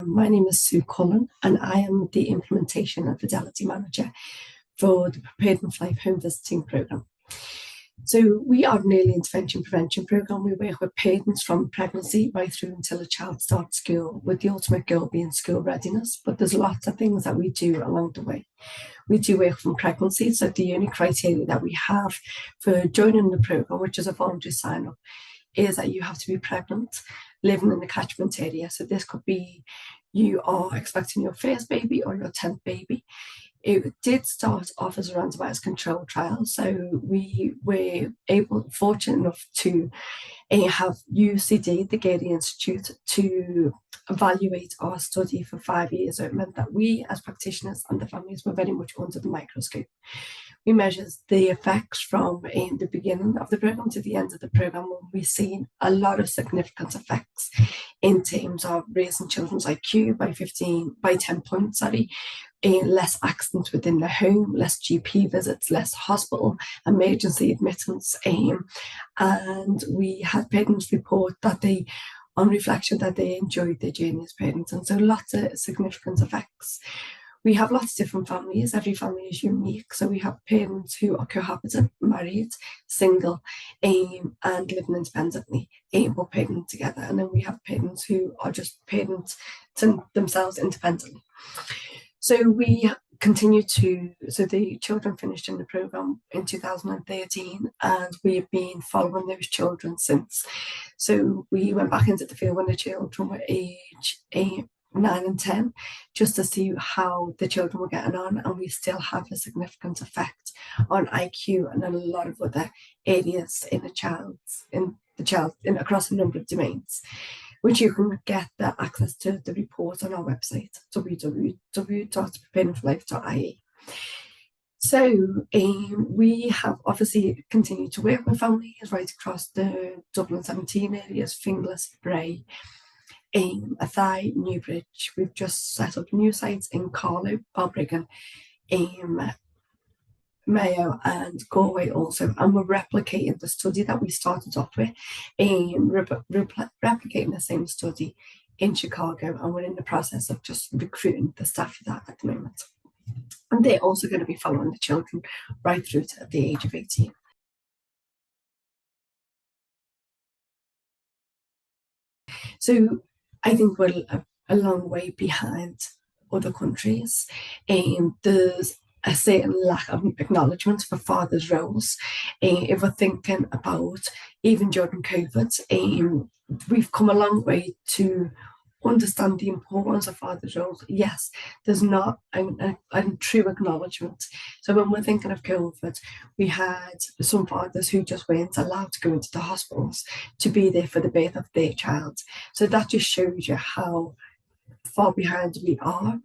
My name is Sue Cullen, and I am the Implementation and Fidelity Manager for the Preparedness Life Home Visiting Programme. So we are an early intervention prevention programme. We work with parents from pregnancy right through until a child starts school, with the ultimate goal being school readiness. But there's lots of things that we do along the way. We do work from pregnancy, so the only criteria that we have for joining the programme, which is a voluntary sign-up, is that you have to be pregnant, living in the catchment area. So this could be you are expecting your first baby or your 10th baby. It did start off as a randomised control trial, so we were fortunate enough to have UCD, the Gaiety Institute, to evaluate our study for 5 years. So it meant that we as practitioners and the families were very much under the microscope. We measured the effects from the beginning of the programme to the end of the programme, when we've seen a lot of significant effects in terms of raising children's IQ by 10 points, less accidents within the home, less GP visits, less hospital emergency admittance, and we had parents report that they, on reflection, that they enjoyed their journey as parents, and so lots of significant effects. We have lots of different families. Every family is unique. So we have parents who are cohabiting, married, single, and living independently, but parenting together. And then we have parents who are just parents to themselves independently. So we continue so the children finished in the programme in 2013, and we have been following those children since. So we went back into the field when the children were age 9 and 10, just to see how the children were getting on, and we still have a significant effect on IQ and a lot of other areas across a number of domains, which you can get the access to the report on our website, www.preparednessforlife.ie. So we have obviously continued to work with families right across the Dublin 17 areas: Finglas, Bray, Athy, Newbridge. We've just set up new sites in Carlow, Balbriggan, Mayo and Galway also, and we're replicating the study that we started off with, replicating the same study in Chicago, and we're in the process of just recruiting the staff for that at the moment. And they're also going to be following the children right through to the age of 18. So I think we're a long way behind other countries, and there's a certain lack of acknowledgement for fathers' roles. If we're thinking about even during COVID, we've come a long way to understand the importance of fathers' roles. Yes, there's not a true acknowledgement. So when we're thinking of COVID, we had some fathers who just weren't allowed to go into the hospitals to be there for the birth of their child. So that just shows you how far behind we are.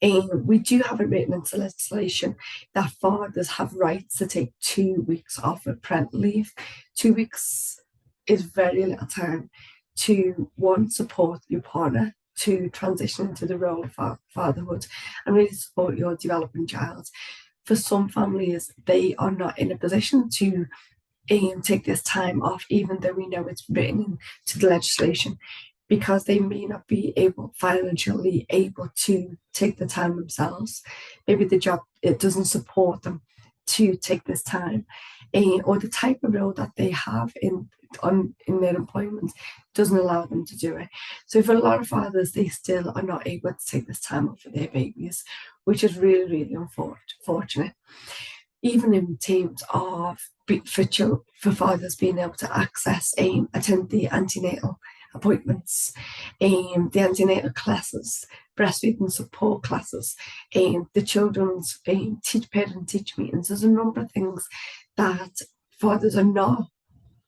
We do have it written into legislation that fathers have rights to take 2 weeks off of parental leave. 2 weeks is very little time to, one, support your partner to transition into the role of fatherhood and really support your developing child. For some families, they are not in a position to take this time off, even though we know it's written into the legislation, because they may not be financially able to take the time themselves. Maybe the job, it doesn't support them to take this time, or the type of role that they have in their employment doesn't allow them to do it. So for a lot of fathers, they still are not able to take this time off for their babies, which is really, really unfortunate. Even in terms of for fathers being able to access, attend the antenatal appointments, the antenatal classes, breastfeeding support classes, the children's parent-teach meetings. There's a number of things that fathers are not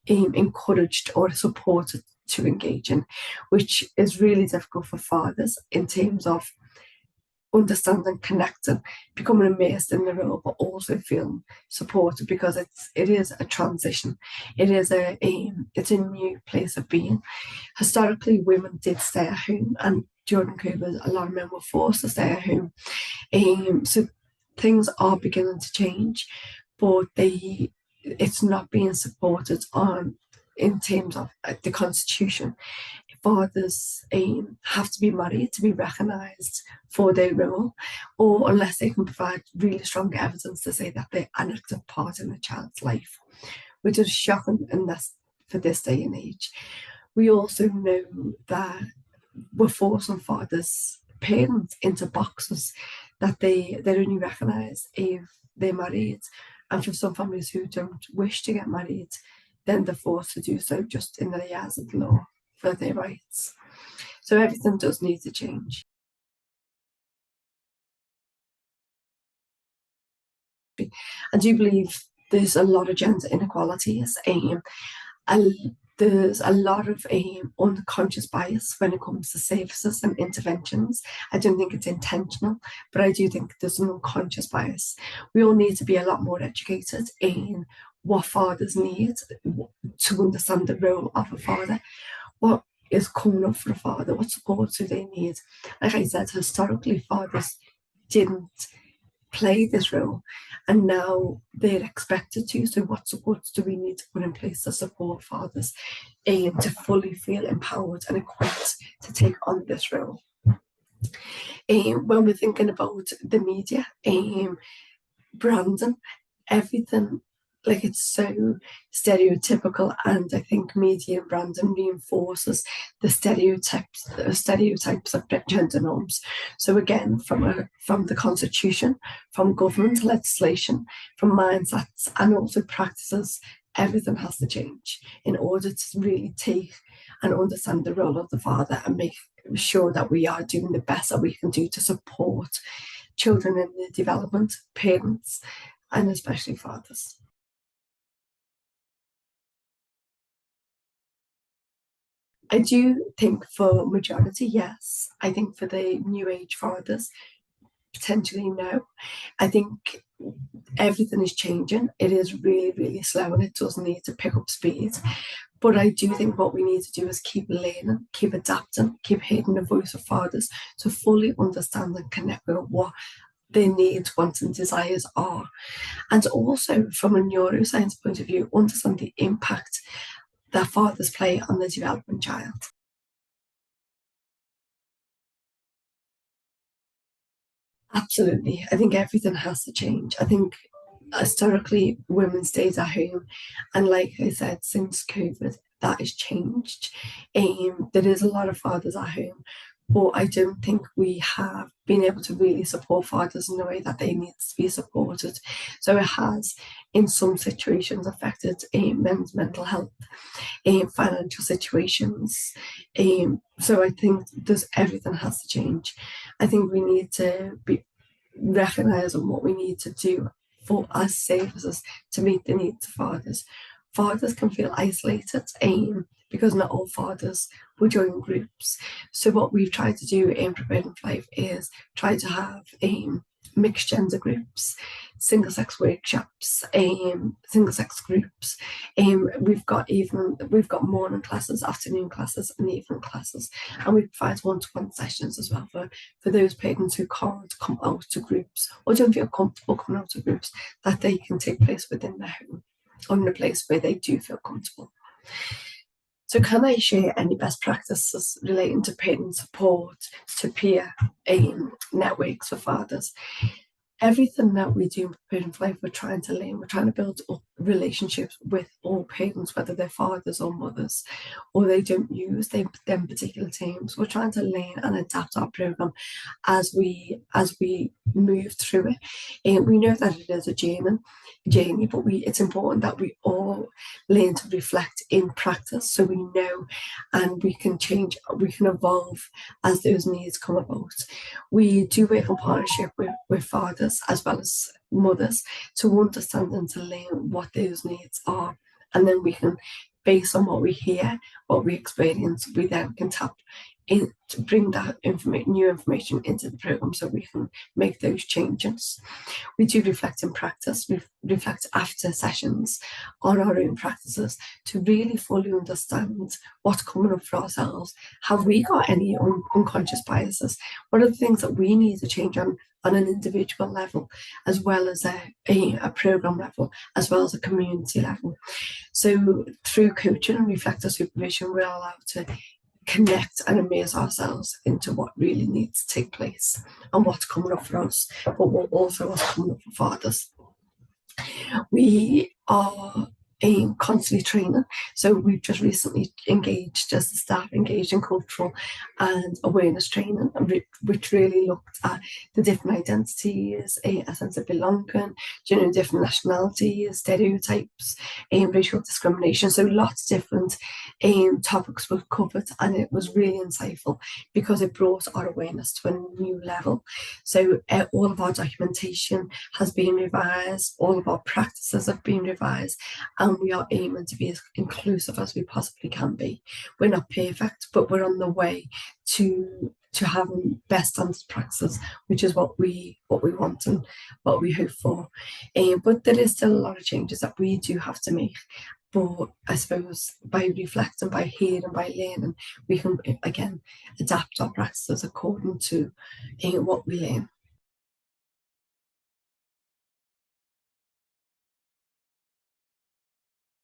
encouraged or supported to engage in, which is really difficult for fathers in terms of understanding, connecting, becoming immersed in the role, but also feeling supported, because it is a transition. It's a new place of being. Historically, women did stay at home, and during COVID, a lot of men were forced to stay at home. So things are beginning to change, but it's not being supported in terms of the Constitution fathers have to be married to be recognised for their role, or unless they can provide really strong evidence to say that they're an active part in the child's life, which is shocking in this for this day and age. We also know that we're forcing fathers, parents, into boxes that they're only recognise if they're married. And for some families who don't wish to get married, then they're forced to do so just in the eyes of the law for their rights. So everything does need to change. I do believe there's a lot of gender inequalities. There's a lot of unconscious bias when it comes to services and interventions. I don't think it's intentional, but I do think there's an unconscious bias. We all need to be a lot more educated in what fathers need to understand the role of a father, what is coming up for a father, what support do they need. Like I said, historically, fathers didn't play this role, and now they're expected to. So what supports do we need to put in place to support fathers to fully feel empowered and equipped to take on this role? When we're thinking about the media, branding, everything, like, it's so stereotypical, and I think media and branding reinforces the stereotypes of gender norms. So again, from the constitution, from government legislation, from mindsets, and also practices, everything has to change in order to really take and understand the role of the father and make sure that we are doing the best that we can do to support children in their development, parents, and especially fathers. I do think for majority, yes. I think for the new age fathers, potentially no. I think everything is changing. It is really, really slow, and it does need to pick up speed. But I do think what we need to do is keep learning, keep adapting, keep hearing the voice of fathers to fully understand and connect with what their needs, wants, and desires are. And also, from a neuroscience point of view, understand the impact that fathers play on the developing child. Absolutely. I think everything has to change. I think historically women stayed at home, and like I said, since COVID, that has changed. There is a lot of fathers at home, but I don't think we have been able to really support fathers in the way that they need to be supported. So it has, in some situations, affected men's mental health, financial situations. So I think there's everything has to change. I think we need to be recognizing what we need to do for us services to meet the needs of fathers. Fathers can feel isolated, because not all fathers will join groups. So what we've tried to do in Preparing for Life is try to have mixed gender groups, single sex workshops, single sex groups. We've got morning classes, afternoon classes, and evening classes, and we provide one-to-one sessions as well for those parents who can't come out to groups or don't feel comfortable coming out to groups, that they can take place within their home or in a place where they do feel comfortable. So can I share any best practices relating to parent support, to peer networks for fathers? Everything that we do in Preparing for Life, we're trying to learn, we're trying to build up relationships with all parents, whether they're fathers or mothers, or they don't use them particular terms. We're trying to learn and adapt our programme as we move through it. And we know that it is a journey, but it's important that we all learn to reflect in practice, so we know and we can change, we can evolve as those needs come about. We do work in partnership with fathers as well as mothers to understand and to learn what those needs are, and then we can, based on what we hear, what we experience, we then can tap in to bring that new information into the program so we can make those changes. We do reflect in practice. We reflect after sessions on our own practices to really fully understand what's coming up for ourselves. Have we got any unconscious biases? What are the things that we need to change on an individual level, as well as a program level, as well as a community level? So through coaching and reflective supervision, we're allowed to connect and amaze ourselves into what really needs to take place and what's coming up for us, but what also what's coming up for fathers. We are constantly training. So we've just recently engaged as the staff engaged in cultural and awareness training, which really looked at the different identities, a sense of belonging, different nationalities, stereotypes, racial discrimination. So lots of different topics were covered, and it was really insightful because it brought our awareness to a new level. So all of our documentation has been revised, all of our practices have been revised, and we are aiming to be as inclusive as we possibly can be. We're not perfect, but we're on the way to having best standards practices, which is what we want and what we hope for. But there is still a lot of changes that we do have to make. But I suppose by reflecting, by hearing, by learning, we can again adapt our practices according to what we learn.